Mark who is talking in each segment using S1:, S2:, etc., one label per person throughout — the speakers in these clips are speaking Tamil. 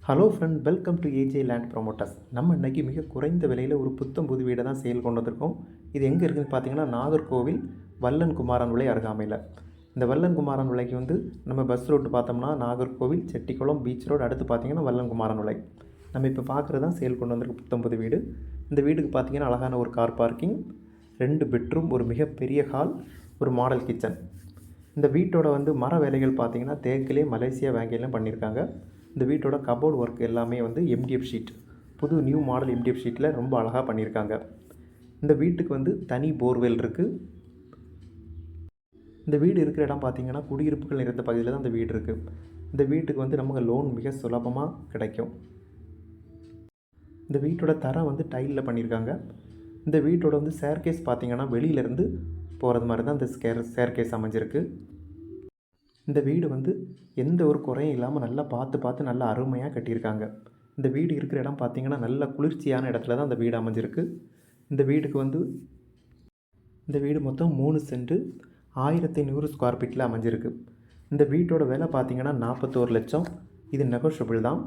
S1: Hello friend, welcome to AJ land promoters. நம்ம இன்றைக்கி மிக குறைந்த விலையில் ஒரு புத்தம் புது வீடை தான் சேல் கொண்டு வந்திருக்கோம். இது எங்கே இருக்குதுன்னு பார்த்தீங்கன்னா, நாகர்கோவில் வல்லன் குமாரன் விலை அருகாமையில். இந்த வல்லன் குமாரன் விலைக்கு நம்ம பஸ் ரோட்டு பார்த்தோம்னா நாகர்கோவில் செட்டிக்குளம் பீச் ரோடு, அடுத்து பார்த்தீங்கன்னா வல்லன் குமாரன் விலை. நம்ம இப்போ பார்க்குறது தான் சேல் கொண்டு வந்திருக்க புத்தம் புது வீடு. இந்த வீடுக்கு பார்த்தீங்கன்னா அழகான ஒரு கார் பார்க்கிங், 2 பெட்ரூம், ஒரு மிகப்பெரிய ஹால், ஒரு மாடல் கிச்சன். இந்த வீட்டோட மர வேலைகள் பார்த்தீங்கன்னா தேக்கிலே மலேசியா வேங்கையிலும் பண்ணியிருக்காங்க. இந்த வீட்டோட கபோர்டு ஒர்க் எல்லாமே எம்டிஎஃப் ஷீட், புது நியூ மாடல் எம்டிஎஃப் ஷீட்டில் ரொம்ப அழகாக பண்ணியிருக்காங்க. இந்த வீட்டுக்கு தனி போர்வெல் இருக்குது. இந்த வீடு இருக்கிற இடம் பார்த்திங்கன்னா குடியிருப்புகள் நிறைந்த பகுதியில் தான் இந்த வீடு இருக்குது. இந்த வீட்டுக்கு நமக்கு லோன் மிக சுலபமாக கிடைக்கும். இந்த வீட்டோட தரம் டைலில் பண்ணியிருக்காங்க. இந்த வீட்டோட ஸ்டேர்கேஸ் பார்த்திங்கன்னா வெளியிலேருந்து போகிறது மாதிரி தான் இந்த ஸ்டேர்கேஸ் அமைஞ்சிருக்கு. இந்த வீடு எந்த ஒரு குறையும் இல்லாமல் நல்லா பார்த்து நல்லா அருமையாக கட்டியிருக்காங்க. இந்த வீடு இருக்கிற இடம் பார்த்திங்கன்னா நல்ல குளிர்ச்சியான இடத்துல தான் இந்த வீடு அமைஞ்சிருக்கு. இந்த வீடுக்கு இந்த வீடு மொத்தம் 3 சென்ட் 1500 ஸ்கொயர் ஃபீட்டில் அமைஞ்சிருக்கு. இந்த வீட்டோட விலை பார்த்திங்கன்னா 41 லட்சம். இது நெகோஷியபிள் தான்.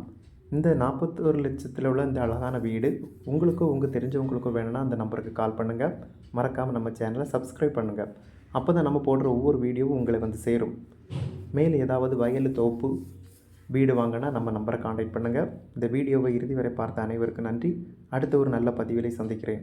S1: இந்த 41 லட்சத்தில் உள்ள இந்த அழகான வீடு உங்களுக்கோ உங்கள் தெரிஞ்சவங்களுக்கோ வேணும்னா அந்த நம்பருக்கு கால் பண்ணுங்கள். மறக்காமல் நம்ம சேனலை சப்ஸ்கிரைப் பண்ணுங்கள். அப்போ தான் நம்ம போடுற ஒவ்வொரு வீடியோவும் உங்களை சேரும். மேலே ஏதாவது வயல், தோப்பு, வீடு வாங்கினா நம்ம நம்பரை காண்டாக்ட் பண்ணுங்கள். இந்த வீடியோவை இறுதி வரை பார்த்த அனைவருக்கும் நன்றி. அடுத்த ஒரு நல்ல பதிவிலை சந்திக்கிறேன்.